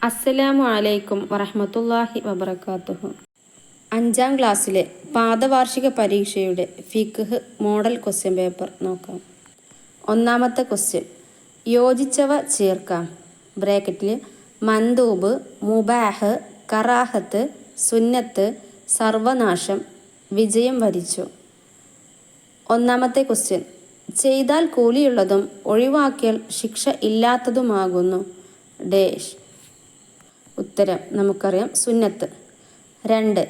അസ്സലാമു അലൈക്കും വറഹ്മത്തുള്ളാഹി വബറകാതുഹു. 5ാം ക്ലാസ്സിലെ പാദവാർഷിക പരീക്ഷയുടെ ഫിഖ്ഹ് മോഡൽ ക്വസ്റ്റ്യൻ പേപ്പർ നോക്കാം. ഒന്നാമത്തെ ക്വസ്റ്റ്യൻ, യോജിച്ചവ ചേർക്കാം. ബ്രാക്കറ്റിൽ മന്ദൂബ്, മുബാഹ്, കറാഹത്ത്, സുന്നത്ത്, സർവനാശം, വിജയം വരിച്ചു. ഒന്നാമത്തെ ക്വസ്റ്റ്യൻ, ചെയ്താൽ കൂലിയുള്ളതും ഒഴിവാക്കിയാൽ ശിക്ഷ ഇല്ലാത്തതുമാകുന്നു ഡേഷ്. ഉത്തരം നമുക്കറിയാം, സുന്നത്ത്. 2,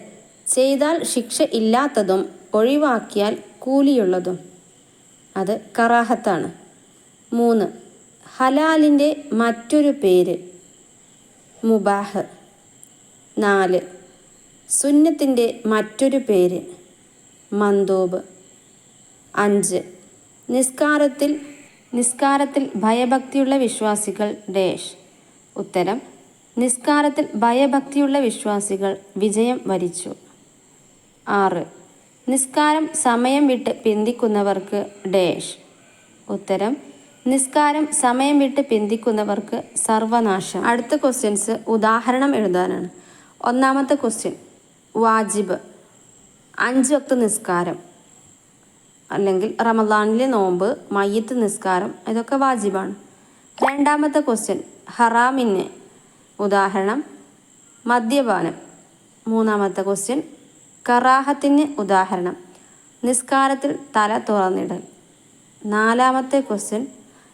ചെയ്താൽ ശിക്ഷ ഇല്ലാത്തതും ഒഴിവാക്കിയാൽ കൂലിയുള്ളതും, അത് കറാഹത്താണ്. 3, ഹലാലിൻ്റെ മറ്റൊരു പേര് മുബാഹ്. 4, സുന്നത്തിൻ്റെ മറ്റൊരു പേര് മന്ദൂബ്. 5, നിസ്കാരത്തിൽ ഭയഭക്തിയുള്ള വിശ്വാസികൾ ഡേഷ്. ഉത്തരം നിസ്കാരത്തിൽ ഭയഭക്തിയുള്ള വിശ്വാസികൾ വിജയം വരിച്ചു. 6, നിസ്കാരം സമയം വിട്ട് പിന്തിക്കുന്നവർക്ക് ഡേഷ്. ഉത്തരം നിസ്കാരം സമയം വിട്ട് പിന്തിക്കുന്നവർക്ക് സർവനാശം. അടുത്ത ക്വസ്റ്റ്യൻസ് ഉദാഹരണം എഴുതാനാണ്. ഒന്നാമത്തെ ക്വസ്റ്റ്യൻ, വാജിബ് 5 വക്ത് നിസ്കാരം അല്ലെങ്കിൽ റമദാനിലെ നോമ്പ്, മയ്യിത്ത് നിസ്കാരം, ഇതൊക്കെ വാജിബാണ്. രണ്ടാമത്തെ ക്വസ്റ്റ്യൻ, ഹറാമിന് ഉദാഹരണം മദ്യപാനം. മൂന്നാമത്തെ ക്വസ്റ്റ്യൻ, കറാഹത്തിന് ഉദാഹരണം നിസ്കാരത്തിൽ തല തുറന്നിടൽ. നാലാമത്തെ ക്വസ്റ്റ്യൻ,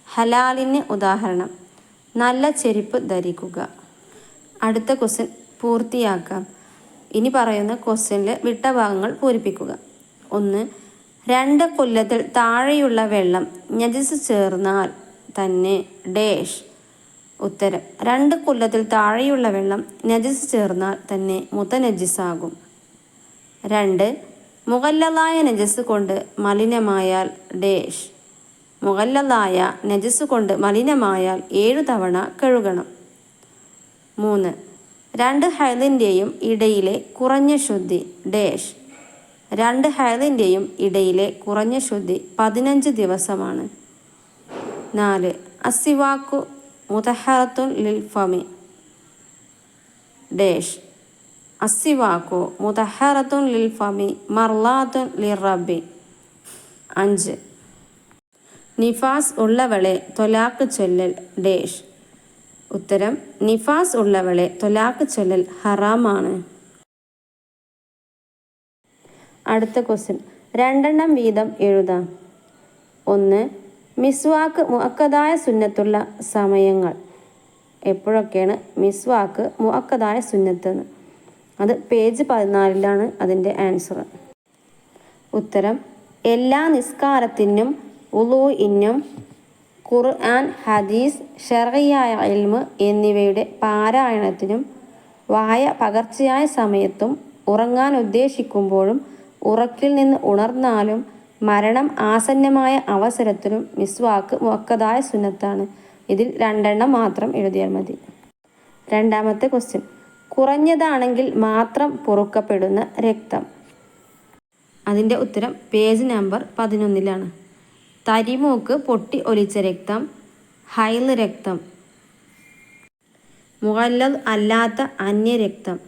ഹലാലിന് ഉദാഹരണം നല്ല ചെരുപ്പ് ധരിക്കുക. അടുത്ത ക്വസ്റ്റ്യൻ പൂർത്തിയാക്കാം. ഇനി പറയുന്ന ക്വസ്റ്റ്യനിൽ വിട്ട ഭാഗങ്ങൾ പൂരിപ്പിക്കുക. 1, 2 കൊല്ലത്തിൽ താഴെയുള്ള വെള്ളം നജസ് ചേർന്നാൽ തന്നെ ഡേഷ്. ഉത്തരം 2 കൊല്ലത്തിൽ താഴെയുള്ള വെള്ളം നജസ് ചേർന്നാൽ തന്നെ മുതനജിസാകും. 2, മുഗല്ലദായ നജസ് കൊണ്ട് മലിനമായാൽ ഡേഷ്. മുഗല്ലദായ നജസ് കൊണ്ട് മലിനമായാൽ 7 തവണ കഴുകണം. 3, 2 ഹൈദിൻ്റെയും ഇടയിലെ കുറഞ്ഞ ശുദ്ധി ഡേഷ്. 2 ഹൈദിൻ്റെയും ഇടയിലെ കുറഞ്ഞ ശുദ്ധി 15 ദിവസമാണ്. 4, അസ്സിവാക്കു മുതഹറത്തുൻ ലിൽ ഫമി ഡേഷ്. അസ്സിവാക്കു മുതഹറത്തുൻ ലിൽ ഫമി മർലാത്തുൻ ലിർ റബ്ബി. 5, നിഫാസ് ഉള്ളവളെ തൊലാക്ക് ചൊല്ലൽ ഡേഷ്. ഉത്തരം നിഫാസ് ഉള്ളവളെ തൊലാക്ക് ചൊല്ലൽ ഹറാമാണ്. അടുത്ത ക്വസ്റ്റ്യൻ, 2 വീതം എഴുതാം. 1, മിസ്വാക്ക് മുഅക്കദായ സുന്നത്തുള്ള സമയങ്ങൾ. എപ്പോഴൊക്കെയാണ് മിസ്വാക്ക് മുഅക്കദായ സുന്നത്തെന്ന്? അത് പേജ് 14 അതിൻ്റെ ആൻസർ. ഉത്തരം എല്ലാ നിസ്കാരത്തിനും, വുളൂഇനും, ഖുർആൻ, ഹദീസ്, ശർഈയായ ഇൽമ് എന്നിവയുടെ പാരായണത്തിനും, വായ പകർച്ചയായ സമയത്തും, ഉറങ്ങാൻ ഉദ്ദേശിക്കുമ്പോഴും, ഉറക്കിൽ നിന്ന് ഉണർന്നാലും, മരണം ആസന്നമായ അവസരത്തിലും മിസ്വാക്ക് മുഅക്കദായ സുന്നത്താണ്. ഇതിൽ 2 മാത്രം എഴുതിയാൽ മതി. രണ്ടാമത്തെ ക്വസ്റ്റ്യൻ, കുറഞ്ഞതാണെങ്കിൽ മാത്രം പൊറുക്കപ്പെടുന്ന രക്തം. അതിൻ്റെ ഉത്തരം പേജ് നമ്പർ 11. തരിമൂക്ക് പൊട്ടി ഒലിച്ച രക്തം, ഹൈള് രക്തം, മുഗല്ലദ് അല്ലാത്ത അന്യരക്തം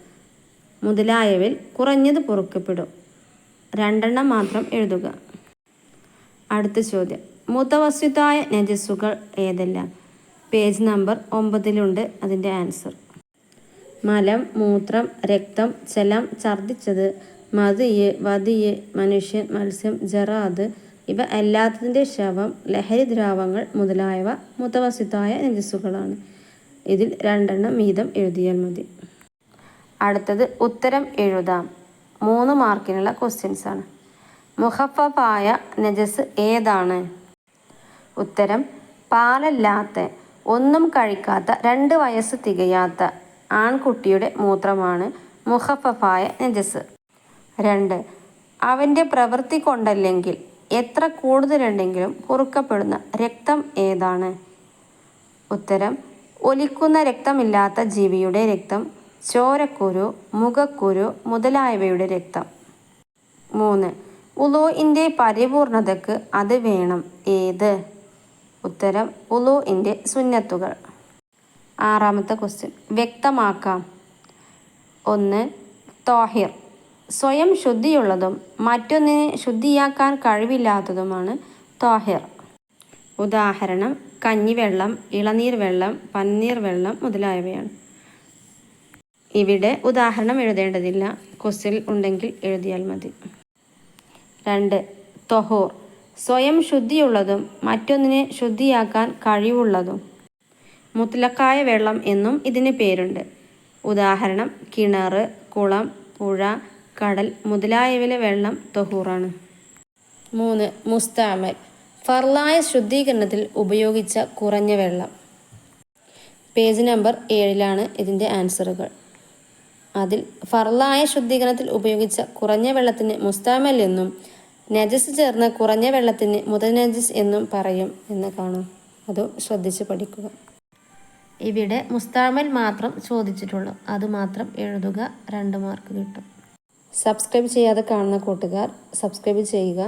മുതലായവയിൽ കുറഞ്ഞത് പൊറുക്കപ്പെടും. 2 മാത്രം എഴുതുക. അടുത്ത ചോദ്യം, മുതവസ്സിതായ നജസുകൾ ഏതെല്ലാം? പേജ് നമ്പർ 9 അതിൻ്റെ ആൻസർ. മലം, മൂത്രം, രക്തം, ജലം, ഛർദ്ദിച്ചത്, മദിയ്, വദിയ്, മനുഷ്യൻ, മത്സ്യം, ജറാദ് ഇവ എല്ലാത്തതിൻ്റെ ശവം, ലഹരി ദ്രാവങ്ങൾ മുതലായവ മുതവസ്സിതായ നജസുകളാണ്. ഇതിൽ 2 വീതം എഴുതിയാൽ മതി. അടുത്തത് ഉത്തരം എഴുതാം. 3 മാർക്കിനുള്ള ക്വസ്റ്റ്യൻസ് ആണ്. മുഖഫഫായ നജസ് ഏതാണ്? ഉത്തരം പാലല്ലാത്ത, ഒന്നും കഴിക്കാത്ത 2 വയസ്സ് തികയാത്ത ആൺകുട്ടിയുടെ മൂത്രമാണ് മുഖഫഫായ നജസ്. 2, അവൻ്റെ പ്രവൃത്തി കൊണ്ടല്ലെങ്കിൽ എത്ര കൂടുതലുണ്ടെങ്കിലും പൊറുക്കപ്പെടുന്ന രക്തം ഏതാണ്? ഉത്തരം ഒലിക്കുന്ന രക്തമില്ലാത്ത ജീവിയുടെ രക്തം, ചോരക്കുരു, മുഖക്കുരു മുതലായവയുടെ രക്തം. 3, വുളൂഇൻ്റെ പരിപൂർണതയ്ക്ക് അത് വേണം. ഏത്? ഉത്തരം വുളൂഇൻ്റെ സുന്നത്തുകൾ. ആറാമത്തെ ക്വസ്റ്റ്യൻ വ്യക്തമാക്കാം. 1. ത്വാഹിർ സ്വയം ശുദ്ധിയുള്ളതും മറ്റൊന്നിനെ ശുദ്ധിയാക്കാൻ കഴിവില്ലാത്തതുമാണ് ത്വാഹിർ. ഉദാഹരണം കഞ്ഞിവെള്ളം, ഇളനീർ വെള്ളം, പന്നീർ വെള്ളം മുതലായവയാണ്. ഇവിടെ ഉദാഹരണം എഴുതേണ്ടതില്ല, ക്വസ്റ്റ്യൻ ഉണ്ടെങ്കിൽ എഴുതിയാൽ മതി. 2. ത്വഹൂർ സ്വയം ശുദ്ധിയുള്ളതും മറ്റൊന്നിനെ ശുദ്ധിയാക്കാൻ കഴിവുള്ളതും. മുത്ലഖായ വെള്ളം എന്നും ഇതിന് പേരുണ്ട്. ഉദാഹരണം കിണർ, കുളം, പുഴ, കടൽ മുതലായവയിലെ വെള്ളം ത്വഹൂറാണ്. 3. മുസ്തഅമൽ ഫർളായ ശുദ്ധീകരണത്തിൽ ഉപയോഗിച്ച കുറഞ്ഞ വെള്ളം. പേജ് നമ്പർ 7 ഇതിൻ്റെ ആൻസറുകൾ. അതിൽ ഫർളായ ശുദ്ധീകരണത്തിൽ ഉപയോഗിച്ച കുറഞ്ഞ വെള്ളത്തിന് മുസ്തഅമൽ എന്നും നജസ് ചേർന്ന കുറഞ്ഞ വെള്ളത്തിന് മുതനജിസ് എന്നും പറയും എന്ന് കാണാം. അതും ശ്രദ്ധിച്ച് പഠിക്കുക. ഇവിടെ മുസ്തഅമൽ മാത്രം ചോദിച്ചിട്ടുള്ളൂ, അതുമാത്രം എഴുതുക, 2 മാർക്ക് കിട്ടും. സബ്സ്ക്രൈബ് ചെയ്യാതെ കാണുന്ന കൂട്ടുകാർ സബ്സ്ക്രൈബ് ചെയ്യുക,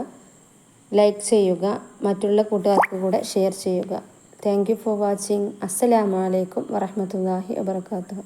ലൈക്ക് ചെയ്യുക, മറ്റുള്ള കൂട്ടുകാർക്ക് കൂടെ ഷെയർ ചെയ്യുക. Thank you for watching. അസ്സലാമു അലൈക്കും വറഹ്മത്തുള്ളാഹി വബറകാതുഹു.